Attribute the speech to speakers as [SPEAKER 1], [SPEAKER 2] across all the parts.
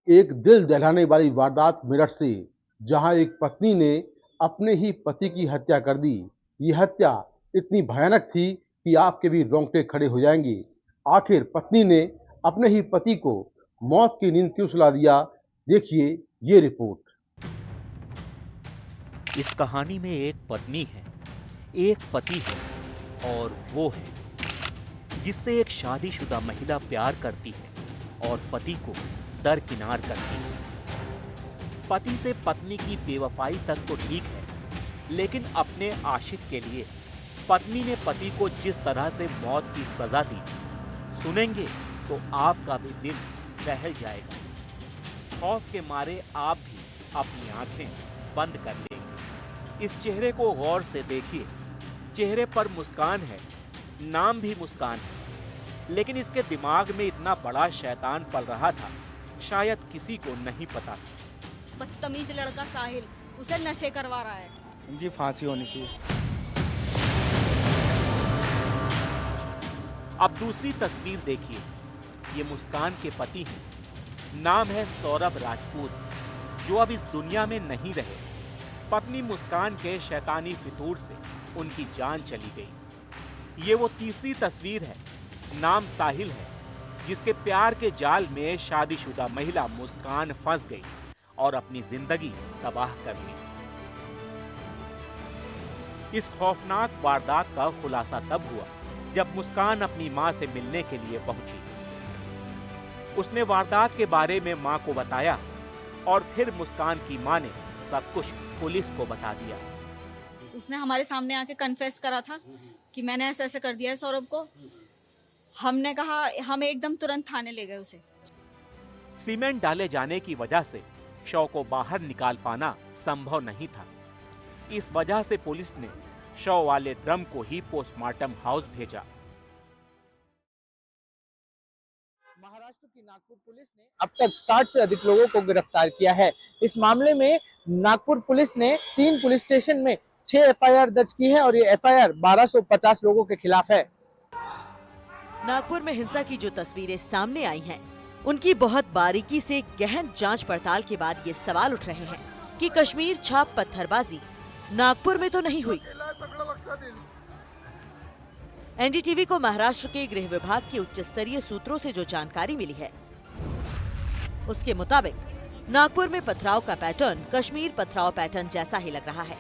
[SPEAKER 1] एक दिल दहलाने वाली वारदात मेरठ से, जहां एक पत्नी ने अपने ही पति की हत्या कर दी। ये हत्या इतनी भयानक थी कि आपके भी रोंगटे खड़े हो जाएंगे। आखिर पत्नी ने अपने ही पति को मौत की नींद क्यों सुला दिया? देखिए ये रिपोर्ट।
[SPEAKER 2] इस कहानी में एक पत्नी है, एक पति है और वो है जिससे एक शादीशुदा महिला प्यार करती है और पति को दरकिनार करती है। पति से पत्नी की बेवफाई तक तो ठीक है, लेकिन अपने आशिक के लिए पत्नी ने पति को जिस तरह से मौत की सजा दी, सुनेंगे तो आपका भी दिल दहल जाएगा। खौफ के मारे आप भी अपनी आंखें बंद कर लेंगे। इस चेहरे को गौर से देखिए। चेहरे पर मुस्कान है, नाम भी मुस्कान है, लेकिन इसके दिमाग में इतना बड़ा शैतान पल रहा था, शायद किसी को नहीं पता।
[SPEAKER 3] बदतमीज लड़का साहिल उसे नशे करवा रहा है।
[SPEAKER 4] जी फांसी होनी चाहिए।
[SPEAKER 2] अब दूसरी तस्वीर देखिए। ये मुस्कान के पति हैं, नाम है सौरभ राजपूत, जो अब इस दुनिया में नहीं रहे। पत्नी मुस्कान के शैतानी फितूर से उनकी जान चली गई। ये वो तीसरी तस्वीर है, नाम साहिल है, जिसके प्यार के जाल में शादीशुदा महिला मुस्कान फंस गई और अपनी जिंदगी तबाह कर ली। इस खौफनाक वारदात का खुलासा तब हुआ जब मुस्कान अपनी मां से मिलने के लिए पहुंची। उसने वारदात के बारे में मां को बताया और फिर मुस्कान की मां ने सब कुछ पुलिस को बता दिया।
[SPEAKER 3] उसने हमारे सामने आके कन्फेस करा था कि मैंने ऐसे ऐसे कर दिया है सौरभ को। हमने कहा, हम एकदम तुरंत थाने ले गए उसे।
[SPEAKER 2] सीमेंट डाले जाने की वजह से शव को बाहर निकाल पाना संभव नहीं था। इस वजह से पुलिस ने शव वाले ड्रम को ही पोस्टमार्टम हाउस भेजा।
[SPEAKER 5] महाराष्ट्र की नागपुर पुलिस ने अब तक 60 से अधिक लोगों को गिरफ्तार किया है। इस मामले में नागपुर पुलिस ने 3 पुलिस स्टेशन में 6 एफआईआर दर्ज की है और ये एफआईआर 1250 लोगों के खिलाफ है।
[SPEAKER 6] नागपुर में हिंसा की जो तस्वीरें सामने आई हैं, उनकी बहुत बारीकी से गहन जांच पड़ताल के बाद ये सवाल उठ रहे हैं कि कश्मीर छाप पत्थरबाजी नागपुर में तो नहीं हुई। एनडीटीवी को महाराष्ट्र के गृह विभाग के उच्च स्तरीय सूत्रों से जो जानकारी मिली है, उसके मुताबिक नागपुर में पथराव का पैटर्न कश्मीर पथराव पैटर्न जैसा ही लग रहा है।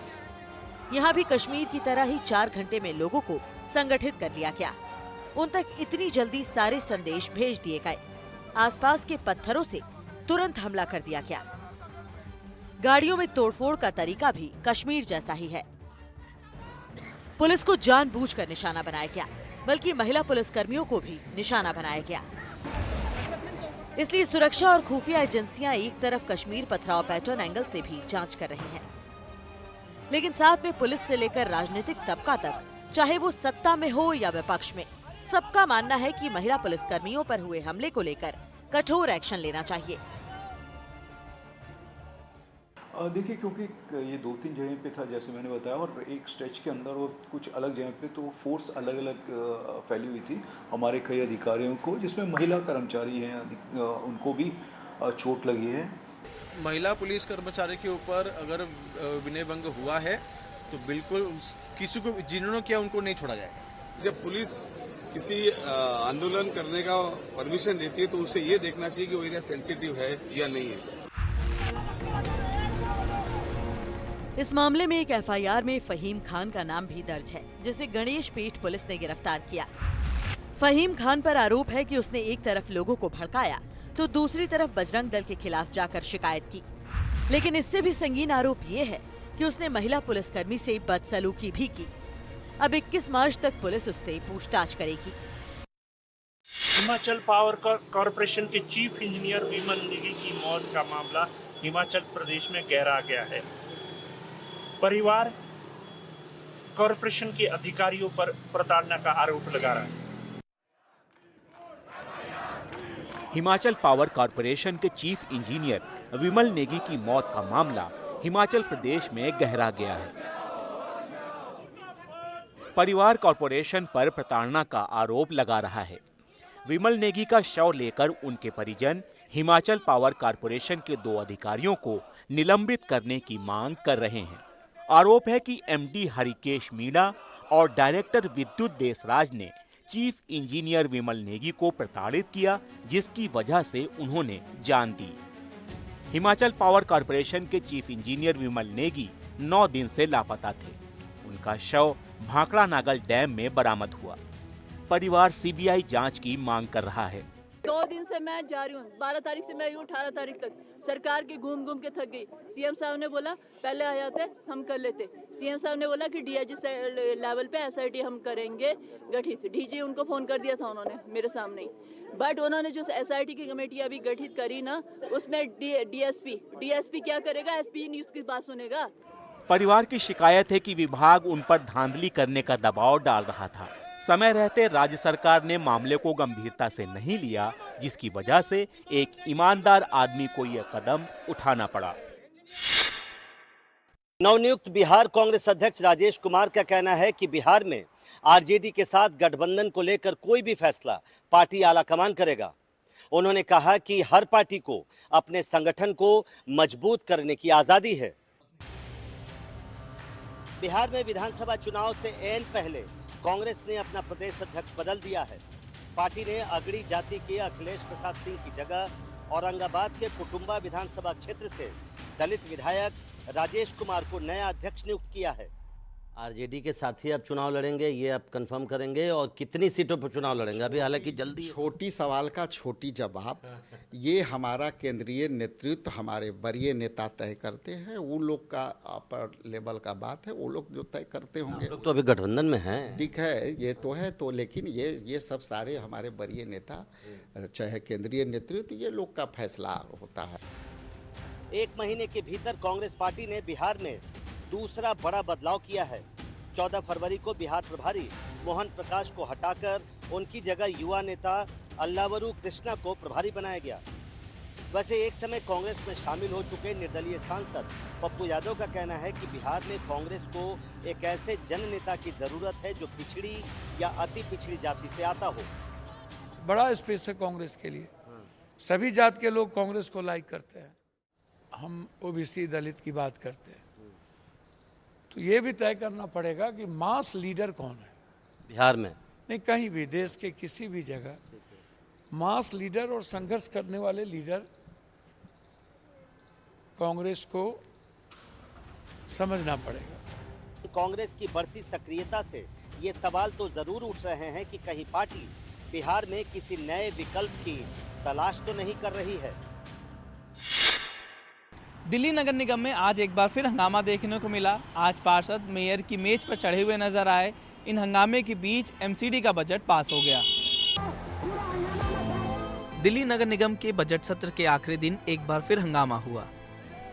[SPEAKER 6] यहाँ भी कश्मीर की तरह ही 4 घंटे में लोगों को संगठित कर लिया गया। उन तक इतनी जल्दी सारे संदेश भेज दिए गए। आसपास के पत्थरों से तुरंत हमला कर दिया गया। गाड़ियों में तोड़फोड़ का तरीका भी कश्मीर जैसा ही है। पुलिस को जानबूझकर निशाना बनाया गया, बल्कि महिला पुलिसकर्मियों को भी निशाना बनाया गया। इसलिए सुरक्षा और खुफिया एजेंसियां एक तरफ कश्मीर पथराव पैटर्न एंगल से भी जांच कर रही हैं, लेकिन साथ में पुलिस से लेकर राजनीतिक तबका तक, चाहे वो सत्ता में हो या विपक्ष में, सबका मानना है कि महिला पुलिसकर्मियों पर हुए हमले को लेकर कठोर एक्शन लेना चाहिए।
[SPEAKER 7] देखिए, क्योंकि ये 2-3 जगह पे था जैसे मैंने बताया, और एक स्ट्रेच के अंदर और कुछ अलग जगह पे तो फोर्स अलग अलग फैली हुई थी हमारे कई अधिकारियों को, जिसमें महिला कर्मचारी हैं, उनको भी चोट लगी है।
[SPEAKER 4] महिला पुलिस कर्मचारी के ऊपर अगर विनय भंग हुआ है तो बिल्कुल किसी को, जिन्होंने किया उनको नहीं छोड़ा जाएगा।
[SPEAKER 8] जब पुलिस किसी आंदोलन करने का परमिशन देती है तो उसे ये देखना चाहिए कि वो एरिया सेंसिटिव है या नहीं है।
[SPEAKER 6] इस मामले में एक एफआईआर में फहीम खान का नाम भी दर्ज है, जिसे गणेश पेठ पुलिस ने गिरफ्तार किया। फहीम खान पर आरोप है कि उसने एक तरफ लोगों को भड़काया तो दूसरी तरफ बजरंग दल के खिलाफ जाकर शिकायत की। लेकिन इससे भी संगीन आरोप ये है कि उसने महिला पुलिसकर्मी से बदसलूकी भी की। अब 21 मार्च तक पुलिस उससे पूछताछ करेगी।
[SPEAKER 9] हिमाचल पावर कॉरपोरेशन के चीफ इंजीनियर विमल नेगी की मौत का मामला हिमाचल प्रदेश में गहरा गया है। परिवार कॉरपोरेशन के अधिकारियों पर प्रताड़ना का आरोप लगा रहा है।
[SPEAKER 2] हिमाचल पावर कॉरपोरेशन के चीफ इंजीनियर विमल नेगी की मौत का मामला हिमाचल प्रदेश में गहरा गया है। परिवार कॉरपोरेशन पर प्रताड़ना का आरोप लगा रहा है। विमल नेगी का शव लेकर उनके परिजन हिमाचल पावर कॉरपोरेशन के 2 अधिकारियों को निलंबित करने की मांग कर रहे हैं। आरोप है कि एमडी हरिकेश मीणा और डायरेक्टर विद्युत देसराज ने चीफ इंजीनियर विमल नेगी को प्रताड़ित किया, जिसकी वजह से उन्होंने जान दी। हिमाचल पावर कॉरपोरेशन के चीफ इंजीनियर विमल नेगी 9 दिन से लापता थे। उनका शव भाखड़ा नागल डैम में बरामद हुआ। परिवार सीबीआई जांच की मांग कर रहा है।
[SPEAKER 10] 2 दिन से मैं जा रही हूँ, 12 तारीख से मैं यूँ 18 तारीख तक सरकार की घूम घूम के थक गई। सीएम साहब ने बोला पहले आ जाते हम कर लेते। सीएम साहब ने बोला कि डीआईजी लेवल पे एसआईटी हम करेंगे गठित। डीजी उनको फोन कर दिया था उन्होंने मेरे सामने ही। बट उन्होंने जो एसआईटी की कमेटी अभी गठित करी ना, उसमें डीएसपी क्या करेगा? एसपी नहीं उसकी बात सुनेगा।
[SPEAKER 2] परिवार की शिकायत है कि विभाग उन पर धांधली करने का दबाव डाल रहा था। समय रहते राज्य सरकार ने मामले को गंभीरता से नहीं लिया, जिसकी वजह से एक ईमानदार आदमी को यह कदम उठाना पड़ा।
[SPEAKER 11] नवनियुक्त बिहार कांग्रेस अध्यक्ष राजेश कुमार का कहना है कि बिहार में आरजेडी के साथ गठबंधन को लेकर कोई भी फैसला पार्टी आलाकमान करेगा। उन्होंने कहा कि हर पार्टी को अपने संगठन को मजबूत करने की आजादी है। बिहार में विधानसभा चुनाव से ऐन पहले कांग्रेस ने अपना प्रदेश अध्यक्ष बदल दिया है। पार्टी ने अगड़ी जाति के अखिलेश प्रसाद सिंह की जगह औरंगाबाद के कुटुंबा विधानसभा क्षेत्र से दलित विधायक राजेश कुमार को नया अध्यक्ष नियुक्त किया है। आरजेडी के साथी अब चुनाव लड़ेंगे, ये अब कंफर्म करेंगे। और कितनी सीटों पर चुनाव लड़ेंगे अभी हालांकि जल्दी।
[SPEAKER 12] छोटी सवाल का छोटी जवाब, ये हमारा केंद्रीय नेतृत्व, हमारे वरीय नेता तय करते हैं। वो लोग का अपर लेवल का बात है, वो लोग जो तय करते होंगे।
[SPEAKER 11] लोग तो अभी गठबंधन में हैं।
[SPEAKER 12] ठीक है, ये तो है तो, लेकिन ये सब सारे हमारे वरीय नेता, चाहे केंद्रीय नेतृत्व, ये लोग का फैसला होता है।
[SPEAKER 11] 1 महीने के भीतर कांग्रेस पार्टी ने बिहार में दूसरा बड़ा बदलाव किया है। 14 फरवरी को बिहार प्रभारी मोहन प्रकाश को हटाकर उनकी जगह युवा नेता अल्लावरू कृष्णा को प्रभारी बनाया गया। वैसे एक समय कांग्रेस में शामिल हो चुके निर्दलीय सांसद पप्पू यादव का कहना है कि बिहार में कांग्रेस को एक ऐसे जन नेता की जरूरत है जो पिछड़ी या अति पिछड़ी जाति से आता हो।
[SPEAKER 13] बड़ा स्पेस है कांग्रेस के लिए, सभी जात के लोग कांग्रेस को लाइक करते हैं। हम ओबीसी दलित की बात करते हैं, तो ये भी तय करना पड़ेगा कि मास लीडर कौन है
[SPEAKER 11] बिहार में।
[SPEAKER 13] नहीं, कहीं भी देश के किसी भी जगह मास लीडर और संघर्ष करने वाले लीडर कांग्रेस को समझना पड़ेगा।
[SPEAKER 11] कांग्रेस की बढ़ती सक्रियता से ये सवाल तो जरूर उठ रहे हैं कि कहीं पार्टी बिहार में किसी नए विकल्प की तलाश तो नहीं कर रही है।
[SPEAKER 5] दिल्ली नगर निगम में आज एक बार फिर हंगामा देखने को मिला। आज पार्षद मेयर की मेज पर चढ़े हुए नजर आए। इन हंगामे के बीच एमसीडी का बजट पास हो गया। दिल्ली नगर निगम के बजट सत्र के आखिरी दिन एक बार फिर हंगामा हुआ।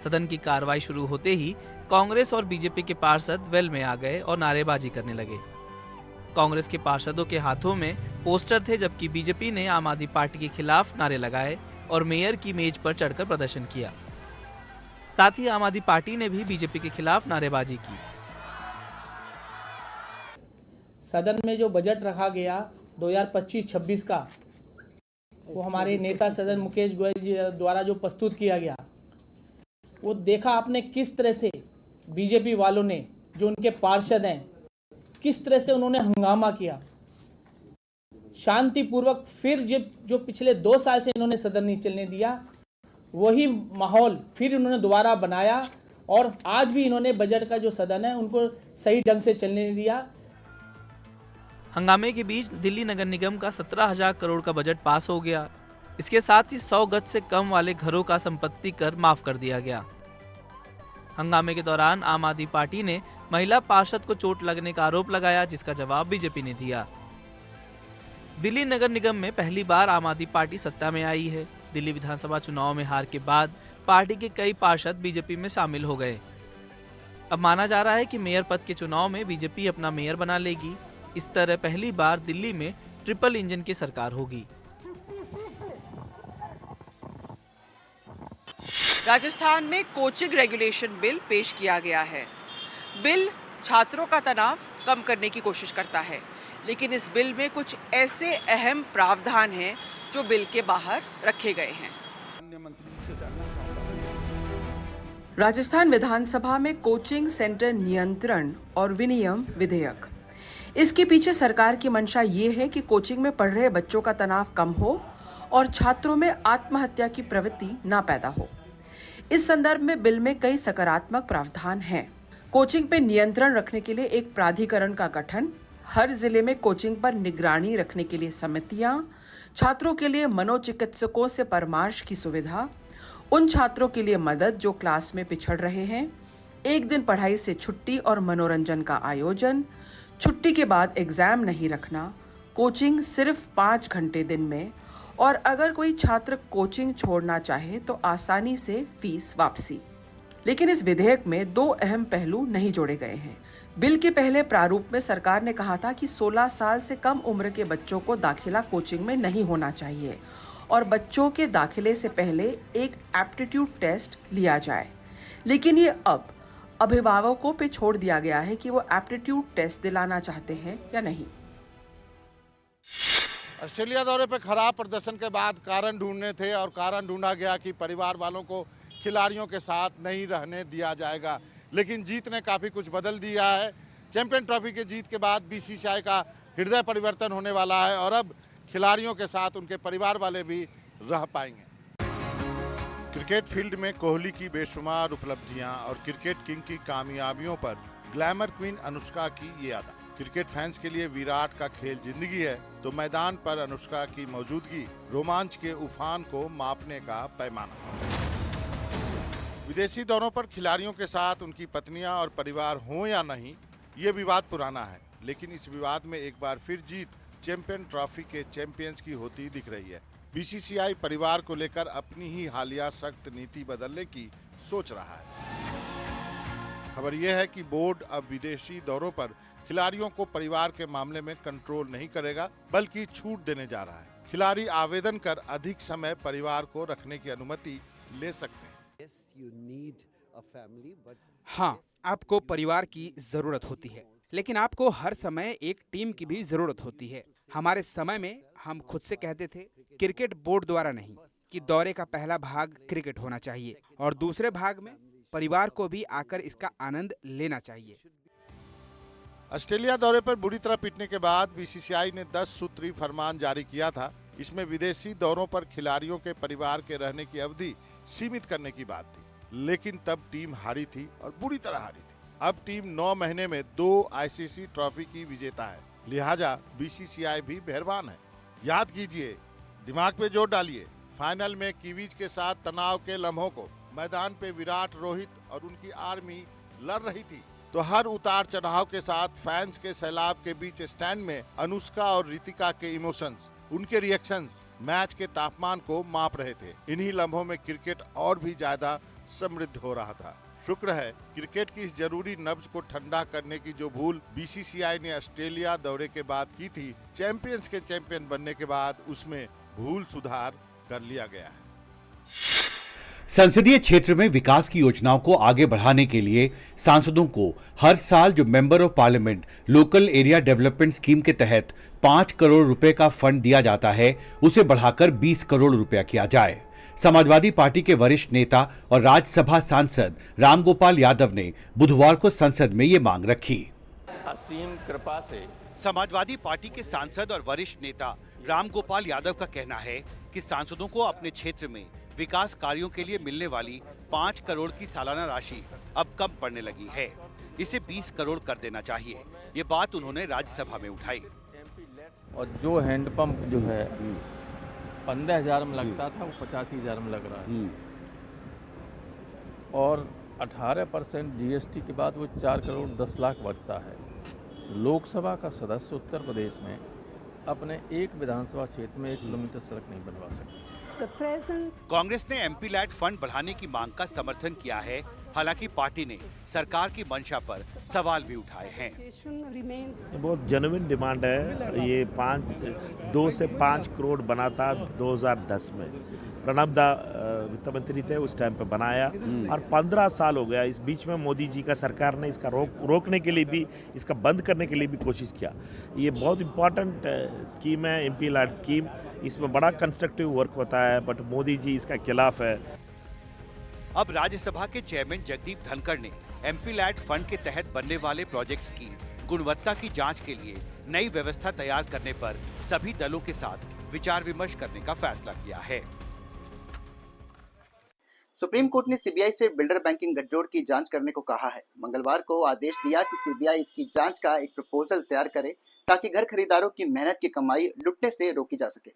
[SPEAKER 5] सदन की कार्रवाई शुरू होते ही कांग्रेस और बीजेपी के पार्षद वेल में आ गए और नारेबाजी करने लगे। कांग्रेस के पार्षदों के हाथों में पोस्टर थे, जबकि बीजेपी ने आम आदमी पार्टी के खिलाफ नारे लगाए और मेयर की मेज पर चढ़कर प्रदर्शन किया। साथ ही आम आदमी पार्टी ने भी बीजेपी के खिलाफ नारेबाजी की। सदन में जो बजट रखा गया 2025-26 का, वो हमारे नेता सदन मुकेश गोयल जी द्वारा जो प्रस्तुत किया गया, वो देखा आपने किस तरह से बीजेपी वालों ने, जो उनके पार्षद हैं, किस तरह से उन्होंने हंगामा किया। शांतिपूर्वक फिर जो पिछले 2 साल से इन्होंने सदन नहीं चलने दिया, वही माहौल फिर उन्होंने दोबारा बनाया और आज भी इन्होंने बजट का जो सदन है उनको सही ढंग से चलने नहीं दिया। हंगामे के बीच दिल्ली नगर निगम का 17,000 करोड़ का बजट पास हो गया। इसके साथ ही 100 गज से कम वाले घरों का संपत्ति कर माफ कर दिया गया। हंगामे के दौरान आम आदमी पार्टी ने महिला पार्षद को चोट लगने का आरोप लगाया, जिसका जवाब बीजेपी ने दिया। दिल्ली नगर निगम में पहली बार आम आदमी पार्टी सत्ता में आई है। दिल्ली विधानसभा चुनाव में हार के बाद पार्टी के कई पार्षद बीजेपी में शामिल हो गए। अब माना जा रहा है कि मेयर पद के चुनाव में बीजेपी अपना मेयर बना लेगी। इस तरह पहली बार दिल्ली में ट्रिपल इंजन की सरकार होगी।
[SPEAKER 14] राजस्थान में कोचिंग रेगुलेशन बिल पेश किया गया है। बिल छात्रों का तनाव कम करने की कोशिश करता है, लेकिन इस बिल में कुछ ऐसे अहम प्रावधान हैं जो बिल के बाहर रखे गए हैं। राजस्थान विधानसभा में कोचिंग सेंटर नियंत्रण और विनियम विधेयक। इसके पीछे सरकार की मंशा ये है कि कोचिंग में पढ़ रहे बच्चों का तनाव कम हो और छात्रों में आत्महत्या की प्रवृत्ति न पैदा हो। इस संदर्भ में बिल में कई सकारात्मक प्रावधान हैं। कोचिंग पे नियंत्रण रखने के लिए एक प्राधिकरण का गठन, हर जिले में कोचिंग पर निगरानी रखने के लिए समितियां, छात्रों के लिए मनोचिकित्सकों से परामर्श की सुविधा, उन छात्रों के लिए मदद जो क्लास में पिछड़ रहे हैं, एक दिन पढ़ाई से छुट्टी और मनोरंजन का आयोजन, छुट्टी के बाद एग्जाम नहीं रखना, कोचिंग सिर्फ 5 घंटे दिन में, और अगर कोई छात्र कोचिंग छोड़ना चाहे तो आसानी से फीस वापसी। लेकिन इस विधेयक में 2 अहम पहलू नहीं जोड़े गए हैं। बिल के पहले प्रारूप में सरकार ने कहा था कि 16 साल से कम उम्र के बच्चों को दाखिला कोचिंग में नहीं होना चाहिए और बच्चों के दाखिले से पहले एक एप्टीट्यूड टेस्ट लिया जाए। लेकिन ये अब अभिभावकों पे छोड़ दिया गया है कि वो एप्टीट्यूड टेस्ट दिलाना चाहते हैं या नहीं।
[SPEAKER 15] ऑस्ट्रेलिया दौरे पर खराब प्रदर्शन के बाद कारण ढूंढने थे और कारण ढूंढा गया कि परिवार वालों को खिलाड़ियों के साथ नहीं रहने दिया जाएगा। लेकिन जीत ने काफ़ी कुछ बदल दिया है। चैंपियन ट्रॉफी के जीत के बाद बीसीसीआई का हृदय परिवर्तन होने वाला है और अब खिलाड़ियों के साथ उनके परिवार वाले भी रह पाएंगे। क्रिकेट फील्ड में कोहली की बेशुमार उपलब्धियां और क्रिकेट किंग की कामयाबियों पर ग्लैमर क्वीन अनुष्का की ये अदा। क्रिकेट फैंस के लिए विराट का खेल जिंदगी है तो मैदान पर अनुष्का की मौजूदगी रोमांच के उफान को मापने का पैमाना। विदेशी दौरों पर खिलाड़ियों के साथ उनकी पत्नियां और परिवार हों या नहीं, ये विवाद पुराना है, लेकिन इस विवाद में एक बार फिर जीत चैंपियन ट्रॉफी के चैंपियंस की होती दिख रही है। बीसीसीआई परिवार को लेकर अपनी ही हालिया सख्त नीति बदलने की सोच रहा है। खबर यह है कि बोर्ड अब विदेशी दौरों पर खिलाड़ियों को परिवार के मामले में कंट्रोल नहीं करेगा, बल्कि छूट देने जा रहा है। खिलाड़ी आवेदन कर अधिक समय परिवार को रखने की अनुमति ले सकते हैं।
[SPEAKER 16] हाँ, आपको परिवार की जरूरत होती है, लेकिन आपको हर समय एक टीम की भी जरूरत होती है। हमारे समय में हम खुद से कहते थे, क्रिकेट बोर्ड द्वारा नहीं, कि दौरे का पहला भाग क्रिकेट होना चाहिए और दूसरे भाग में परिवार को भी आकर इसका आनंद लेना चाहिए।
[SPEAKER 15] ऑस्ट्रेलिया दौरे पर बुरी तरह पिटने के बाद बीसीसीआई ने 10 सूत्री फरमान जारी किया था। इसमें विदेशी दौरों पर खिलाड़ियों के परिवार के रहने की अवधि सीमित करने की बात थी, लेकिन तब टीम हारी थी और बुरी तरह हारी थी। अब टीम 9 महीने में 2 आईसीसी ट्रॉफी की विजेता है, लिहाजा बीसीसीआई भी मेहरबान है। याद कीजिए, दिमाग पे जोर डालिए, फाइनल में कीवीज के साथ तनाव के लम्हों को। मैदान पे विराट, रोहित और उनकी आर्मी लड़ रही थी, तो हर उतार चढ़ाव के साथ फैंस के सैलाब के बीच स्टैंड में अनुष्का और रितिका के इमोशंस, उनके रिएक्शंस मैच के तापमान को माप रहे थे। इन्हीं लम्हों में क्रिकेट और भी ज्यादा समृद्ध हो रहा था। शुक्र है क्रिकेट की इस जरूरी नब्ज को ठंडा करने की जो भूल बीसीसीआई ने ऑस्ट्रेलिया दौरे के बाद की थी, चैंपियंस के चैंपियन बनने के बाद उसमें भूल सुधार कर लिया गया है।
[SPEAKER 17] संसदीय क्षेत्र में विकास की योजनाओं को आगे बढ़ाने के लिए सांसदों को हर साल जो member of parliament local area development scheme के तहत 5 करोड़ रुपए का फंड दिया जाता है, उसे बढ़ाकर 20 करोड़ रुपया किया जाए। समाजवादी पार्टी के वरिष्ठ नेता और राज्यसभा सांसद रामगोपाल यादव ने बुधवार को संसद में ये मांग रखी।
[SPEAKER 18] असीम कृपा से
[SPEAKER 17] समाजवादी पार्टी के सांसद और वरिष्ठ नेता रामगोपाल यादव का कहना है कि सांसदों को अपने क्षेत्र में विकास कार्यों के लिए मिलने वाली 5 करोड़ की सालाना राशि अब कम पड़ने लगी है, इसे 20 करोड़ कर देना चाहिए। ये बात उन्होंने राज्यसभा में उठाई।
[SPEAKER 18] और जो हैंडपंप जो है 15,000 में लगता था, वो 85,000 में लग रहा है और 18% जीएसटी के बाद वो 4 करोड़ 10 लाख बचता है। लोकसभा का सदस्य उत्तर प्रदेश में अपने एक विधानसभा क्षेत्र में 1 किलोमीटर सड़क नहीं बनवा सकते।
[SPEAKER 17] कांग्रेस ने एमपी लैट फंड बढ़ाने की मांग का समर्थन किया है, हालांकि पार्टी ने सरकार की मंशा पर सवाल भी उठाए हैं।
[SPEAKER 19] बहुत जेन्युइन डिमांड है। ये 2 से 5 करोड़ बना था 2010 में, प्रणब दा वित्त मंत्री थे उस टाइम पे बनाया और 15 साल हो गया। इस बीच में मोदी जी का सरकार ने इसका रोकने के लिए भी, इसका बंद करने के लिए भी कोशिश किया। ये बहुत इम्पोर्टेंट स्कीम है, एमपी लैट स्कीम। इसमें बड़ा कंस्ट्रक्टिव वर्क होता है, बट मोदी जी इसका खिलाफ है।
[SPEAKER 17] अब राज्यसभा के चेयरमैन जगदीप धनखड़ ने एमपी लैट फंड के तहत बनने वाले प्रोजेक्ट्स की गुणवत्ता की जांच के लिए नई व्यवस्था तैयार करने पर सभी दलों के साथ विचार विमर्श करने का फैसला किया है।
[SPEAKER 20] सुप्रीम कोर्ट ने सीबीआई से बिल्डर बैंकिंग गठजोड़ की जांच करने को कहा है। मंगलवार को आदेश दिया कि सीबीआई इसकी जांच का एक प्रपोजल तैयार करे ताकि घर खरीदारों की मेहनत की कमाई लुटने से रोकी जा सके।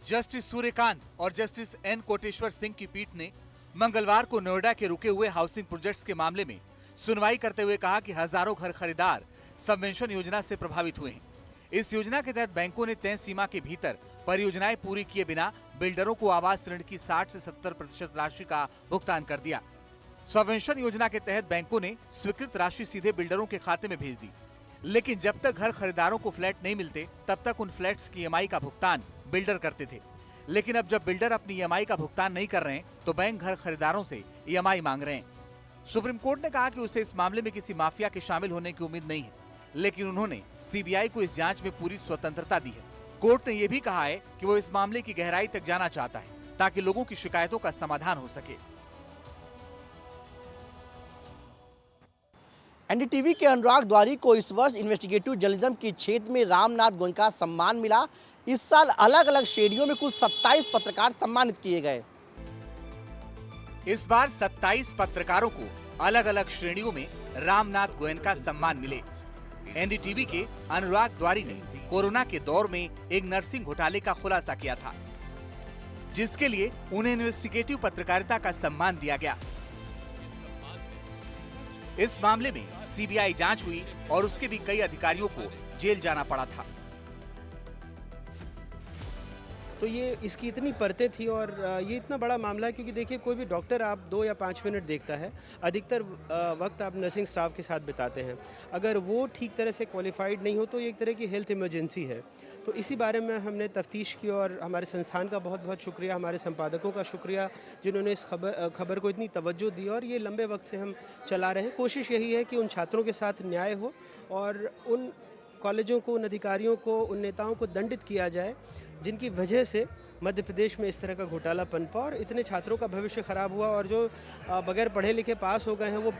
[SPEAKER 21] जस्टिस सूर्यकांत और जस्टिस एन कोटेश्वर सिंह की पीठ ने मंगलवार को नोएडा के रुके हुए हाउसिंग प्रोजेक्ट्स के मामले में सुनवाई करते हुए कहा कि हजारों घर खरीदार सबवेंशन योजना से प्रभावित हुए हैं। इस योजना के तहत बैंकों ने तय सीमा के भीतर परियोजनाएं पूरी किए बिना बिल्डरों को आवास ऋण की 60 से 70% राशि का भुगतान कर दिया। सबवेंशन योजना के तहत बैंकों ने स्वीकृत राशि सीधे बिल्डरों के खाते में भेज दी, लेकिन जब तक घर खरीदारों को फ्लैट नहीं मिलते तब तक उन फ्लैट्स की ईएमआई का भुगतान बिल्डर करते थे। लेकिन अब जब बिल्डर अपनी ईएमआई का भुगतान नहीं कर रहे हैं तो बैंक घर खरीदारों से ईएमआई मांग रहे हैं। सुप्रीम कोर्ट ने कहा कि उसे इस मामले में किसी माफिया के शामिल होने की उम्मीद नहीं है, लेकिन उन्होंने सीबीआई को इस जांच में पूरी स्वतंत्रता दी है। कोर्ट ने यह भी कहा है कि वो इस मामले की गहराई तक जाना चाहता है ताकि लोगों की शिकायतों का समाधान हो सके।
[SPEAKER 22] एनडीटीवी के अनुराग द्वारी को इस वर्ष इन्वेस्टिगेटिव जर्नलिज्म के क्षेत्र में रामनाथ गोयनका सम्मान मिला। इस साल अलग अलग श्रेणियों में कुल 27 पत्रकार सम्मानित किए गए।
[SPEAKER 21] इस बार 27 पत्रकारों को अलग अलग श्रेणियों में रामनाथ गोयनका सम्मान मिले। एनडीटीवी के अनुराग द्वारी ने कोरोना के दौर में एक नर्सिंग घोटाले का खुलासा किया था, जिसके लिए उन्हें इन्वेस्टिगेटिव पत्रकारिता का सम्मान दिया गया। इस मामले में सीबीआई जांच हुई और उसके भी कई अधिकारियों को जेल जाना पड़ा था।
[SPEAKER 23] तो ये इसकी इतनी परतें थी और ये इतना बड़ा मामला है क्योंकि देखिए कोई भी डॉक्टर आप 2 या 5 मिनट देखता है, अधिकतर वक्त आप नर्सिंग स्टाफ के साथ बिताते हैं। अगर वो ठीक तरह से क्वालिफाइड नहीं हो तो ये एक तरह की हेल्थ इमरजेंसी है। तो इसी बारे में हमने तफ्तीश की और हमारे संस्थान का बहुत बहुत शुक्रिया, हमारे संपादकों का शुक्रिया जिन्होंने इस खबर को इतनी तवज्जो दी और ये लंबे वक्त से हम चला रहे हैं। कोशिश यही है कि उन छात्रों के साथ न्याय हो और उन कॉलेजों को, उन अधिकारियों को, उन नेताओं को दंडित किया जाए जिनकी वजह से मध्य प्रदेश में इस तरह का घोटाला पनपा और इतने छात्रों का भविष्य खराब हुआ और जो बगैर पढ़े लिखे पास हो गए हैं वो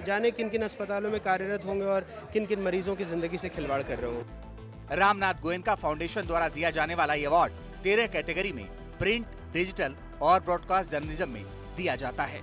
[SPEAKER 23] जाने किन किन अस्पतालों में कार्यरत होंगे और किन किन मरीजों की जिंदगी से खिलवाड़ कर रहे होंगे।
[SPEAKER 21] रामनाथ गोयनका फाउंडेशन द्वारा दिया जाने वाला ये अवार्ड 13 कैटेगरी में प्रिंट, डिजिटल और ब्रॉडकास्ट जर्नलिज्म में दिया जाता है।